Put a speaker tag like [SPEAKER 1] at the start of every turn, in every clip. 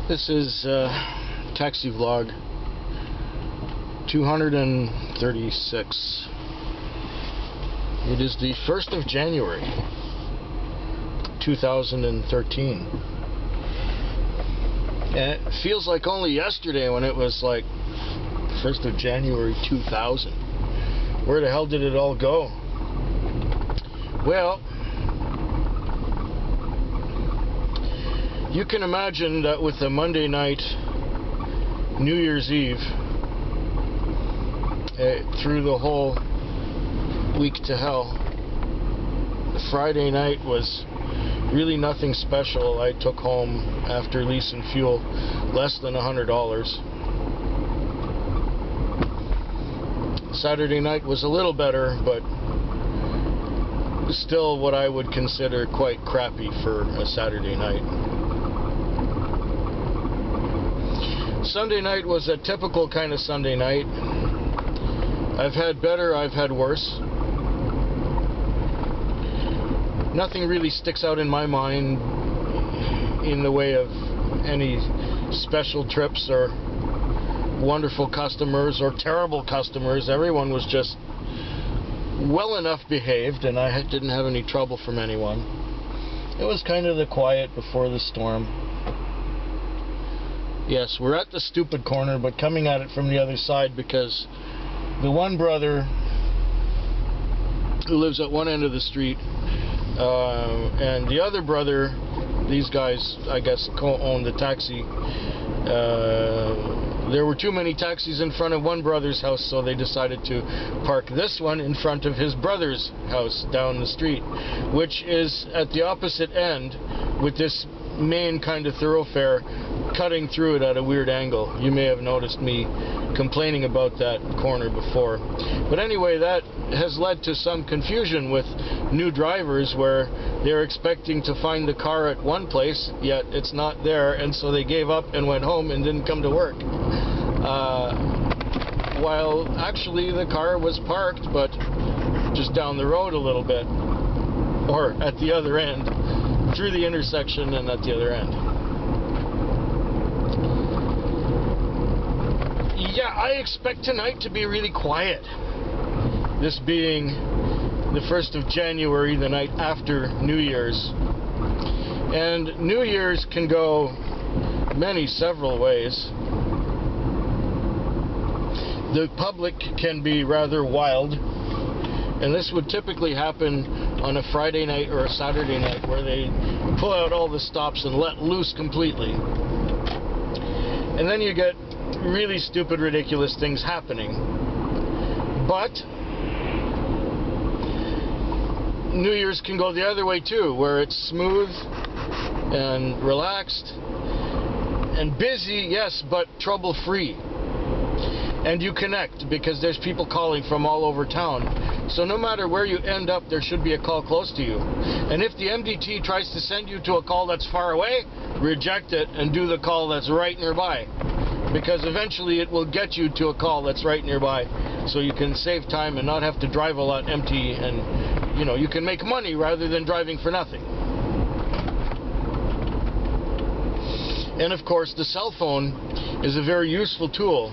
[SPEAKER 1] This is taxi vlog 236. It is the 1st of January 2013. And it feels like only yesterday when it was like 1st of January 2000. Where the hell did it all go? Well, you can imagine that with a Monday night, New Year's Eve, through the whole week to hell, Friday night was really nothing special. I took home, after lease and fuel, less than $100. Saturday night was a little better, but still what I would consider quite crappy for a Saturday night. Sunday night was a typical kind of Sunday night. I've had better, I've had worse. Nothing really sticks out in my mind in the way of any special trips or wonderful customers or terrible customers. Everyone was just well enough behaved, and I didn't have any trouble from anyone. It was kind of the quiet before the storm. Yes, we're at the stupid corner, but coming at it from the other side, because the one brother who lives at one end of the street and the other brother, these guys, I guess, co-own the taxi. There were too many taxis in front of one brother's house, so they decided to park this one in front of his brother's house down the street, which is at the opposite end with this main kind of thoroughfare cutting through it at a weird angle. You may have noticed me complaining about that corner before. But anyway, that has led to some confusion with new drivers where they're expecting to find the car at one place, yet it's not there, and so they gave up and went home and didn't come to work. While actually the car was parked, but just down the road a little bit, or at the other end, through the intersection and at the other end. Yeah, I expect tonight to be really quiet. This being the 1st of January, the night after New Year's. And New Year's can go several ways. The public can be rather wild, and this would typically happen on a Friday night or a Saturday night, where they pull out all the stops and let loose completely. And then you get really stupid, ridiculous things happening. But New Year's can go the other way too, where it's smooth and relaxed and busy, yes, but trouble-free. And you connect, because there's people calling from all over town. So no matter where you end up, there should be a call close to you. And if the MDT tries to send you to a call that's far away, reject it and do the call that's right nearby. Because eventually it will get you to a call that's right nearby, so you can save time and not have to drive a lot empty, and you know, you can make money rather than driving for nothing. And of course, the cell phone is a very useful tool,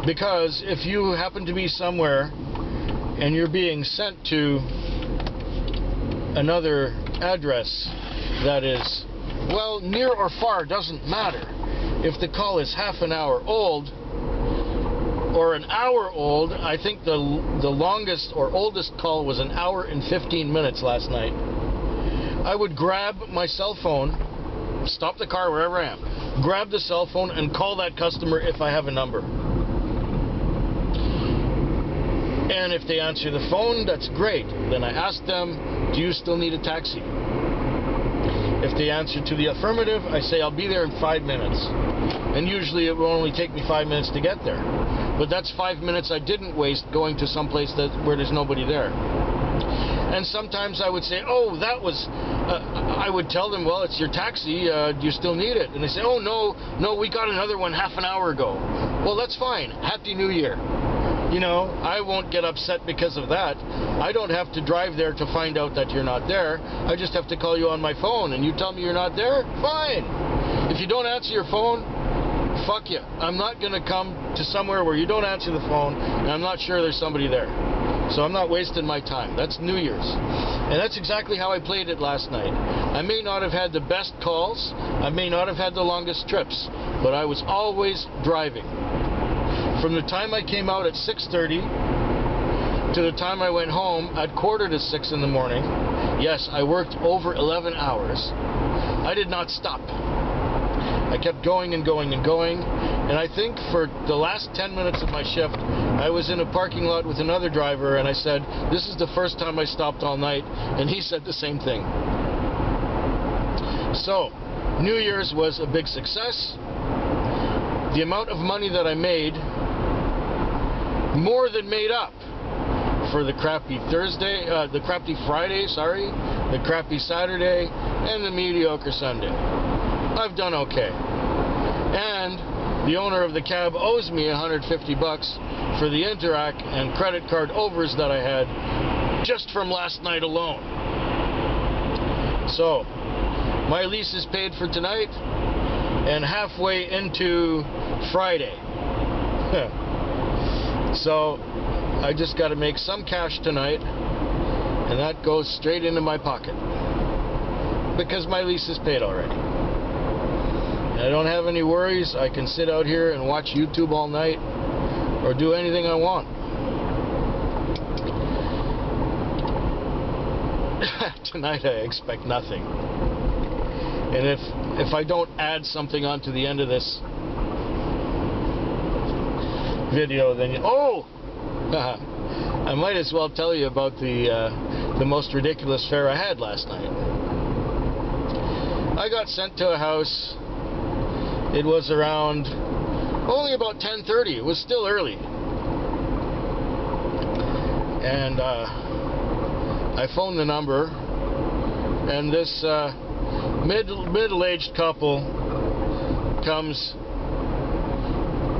[SPEAKER 1] because if you happen to be somewhere and you're being sent to another address that is, well, near or far, doesn't matter. If the call is half an hour old or an hour old, I think the longest or oldest call was an hour and 15 minutes last night, I would grab my cell phone, stop the car wherever I am, grab the cell phone and call that customer if I have a number. And if they answer the phone, that's great. Then I ask them, do you still need a taxi? If they answer to the affirmative, I say I'll be there in 5 minutes. And usually it will only take me 5 minutes to get there. But that's 5 minutes I didn't waste going to some place where there's nobody there. And sometimes I would say, oh, that was, I would tell them, well, it's your taxi, do you still need it? And they say, oh, no, we got another one half an hour ago. Well, that's fine. Happy New Year. You know, I won't get upset because of that. I don't have to drive there to find out that you're not there. I just have to call you on my phone, and you tell me you're not there? Fine. If you don't answer your phone, fuck you. I'm not going to come to somewhere where you don't answer the phone and I'm not sure there's somebody there. So I'm not wasting my time. That's New Year's. And that's exactly how I played it last night. I may not have had the best calls. I may not have had the longest trips. But I was always driving. From the time I came out at 6:30 to the time I went home at 5:45 in the morning. Yes, I worked over 11 hours. I did not stop. I kept going and going and going, and I think for the last 10 minutes of my shift, I was in a parking lot with another driver, and I said, this is the first time I stopped all night, and he said the same thing. So, New Year's was a big success. The amount of money that I made more than made up for the crappy the crappy Friday, the crappy Saturday, and the mediocre Sunday. I've done okay. And the owner of the cab owes me $150 for the Interac and credit card overs that I had just from last night alone. So, my lease is paid for tonight and halfway into Friday. So, I just got to make some cash tonight, and that goes straight into my pocket because my lease is paid already. I don't have any worries. I can sit out here and watch YouTube all night or do anything I want. Tonight I expect nothing. And if I don't add something onto the end of this video, then I might as well tell you about the most ridiculous fare I had last night. I got sent to a house. It was around only about 10:30. It was still early. And I phoned the number, and this middle-aged couple comes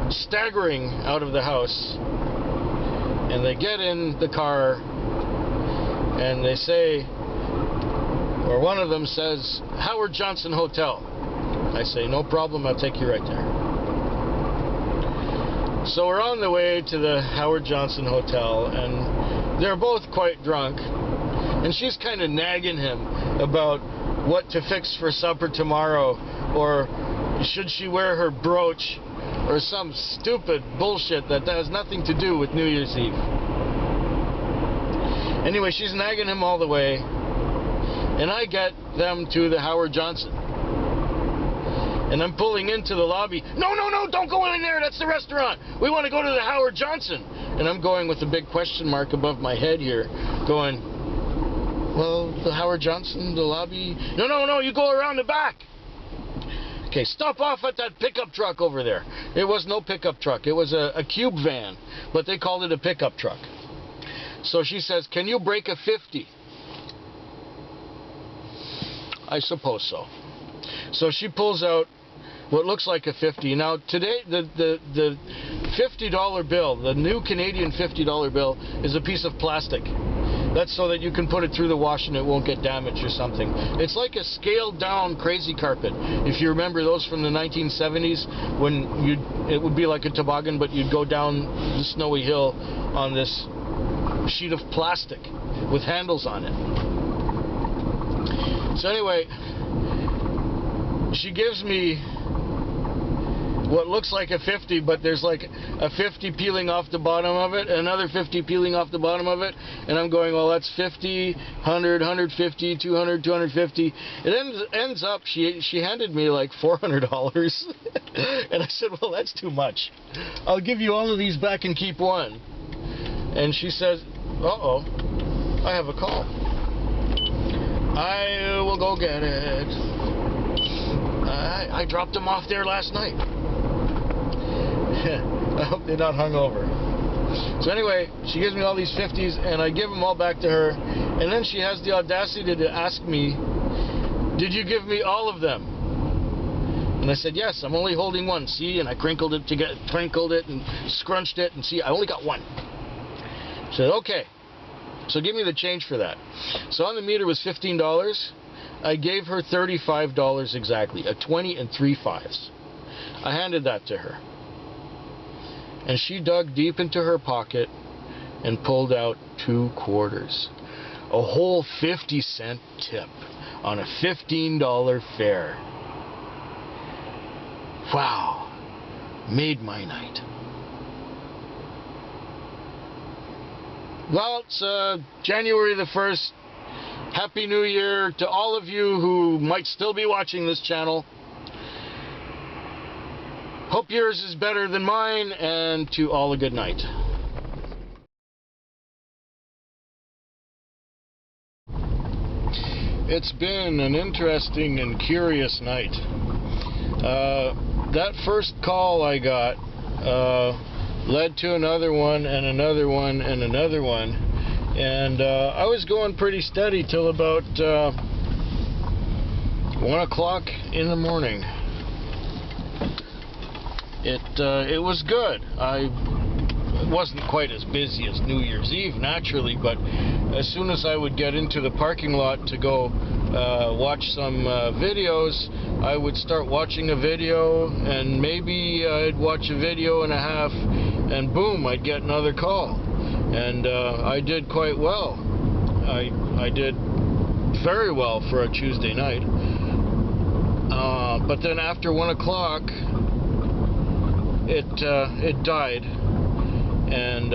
[SPEAKER 1] staggering out of the house, and they get in the car, and they say, or one of them says, Howard Johnson Hotel. I say, no problem, I'll take you right there. So we're on the way to the Howard Johnson Hotel, and they're both quite drunk, and she's kind of nagging him about what to fix for supper tomorrow, or should she wear her brooch, or some stupid bullshit that has nothing to do with New Year's Eve. Anyway, she's nagging him all the way, and I get them to the Howard Johnson. And I'm pulling into the lobby. No, don't go in there. That's the restaurant. We want to go to the Howard Johnson. And I'm going with a big question mark above my head here, going, well, the Howard Johnson, the lobby. No, you go around the back. Okay, stop off at that pickup truck over there. It was no pickup truck. It was a cube van, but they called it a pickup truck. So she says, can you break a 50? I suppose so. So she pulls out what looks like a 50. Now today the $50 bill, the new Canadian $50 bill, is a piece of plastic. That's so that you can put it through the wash and it won't get damaged or something. It's like a scaled down crazy carpet. If you remember those from the 1970s, when it would be like a toboggan, but you'd go down the snowy hill on this sheet of plastic with handles on it. So anyway, she gives me what looks like a 50, but there's like a 50 peeling off the bottom of it, another 50 peeling off the bottom of it, and I'm going, well, that's 50, 100, 150, 200, 250. It ends up, she handed me like $400, and I said, well, that's too much. I'll give you all of these back and keep one. And she says, uh-oh, I have a call. I will go get it. I dropped them off there last night. I hope they're not hungover. So anyway, she gives me all these 50s, and I give them all back to her. And then she has the audacity to ask me, did you give me all of them? And I said, yes, I'm only holding one. See, and I crinkled it and scrunched it, and see, I only got one. She said, okay. So give me the change for that. So on the meter was $15. I gave her $35 exactly, a 20 and 3 5s. I handed that to her. And she dug deep into her pocket and pulled out 2 quarters. A whole 50-cent tip on a $15 fare. Wow. Made my night. Well, it's January the 1st. Happy New Year to all of you who might still be watching this channel. Hope yours is better than mine, and to all a good night. It's been an interesting and curious night. That first call I got led to another one and another one and another one, and I was going pretty steady till about 1 o'clock in the morning. It was good. I wasn't quite as busy as New Year's Eve, naturally, but as soon as I would get into the parking lot to go watch some videos, I would start watching a video, and maybe I'd watch a video and a half, and boom, I'd get another call. And I did quite well. I did very well for a Tuesday night. But then after 1 o'clock, it died, and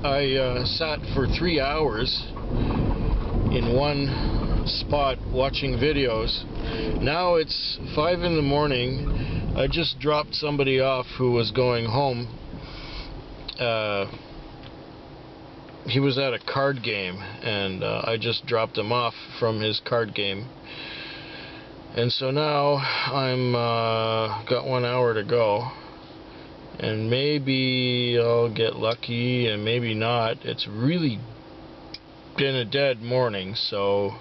[SPEAKER 1] I sat for 3 hours in one spot watching videos. Now it's 5 in the morning. I just dropped somebody off who was going home. He was at a card game, and I just dropped him off from his card game. And so now I'm got 1 hour to go, and maybe I'll get lucky and maybe not. It's really been a dead morning, so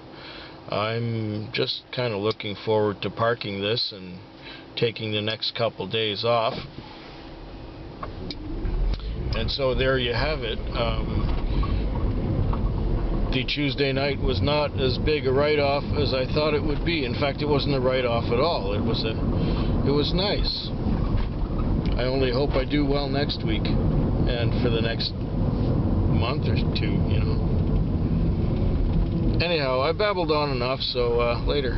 [SPEAKER 1] I'm just kind of looking forward to parking this and taking the next couple days off. And so there you have it. The Tuesday night was not as big a write-off as I thought it would be. In fact, it wasn't a write-off at all. It was nice. I only hope I do well next week and for the next month or two, you know. Anyhow, I babbled on enough, so later.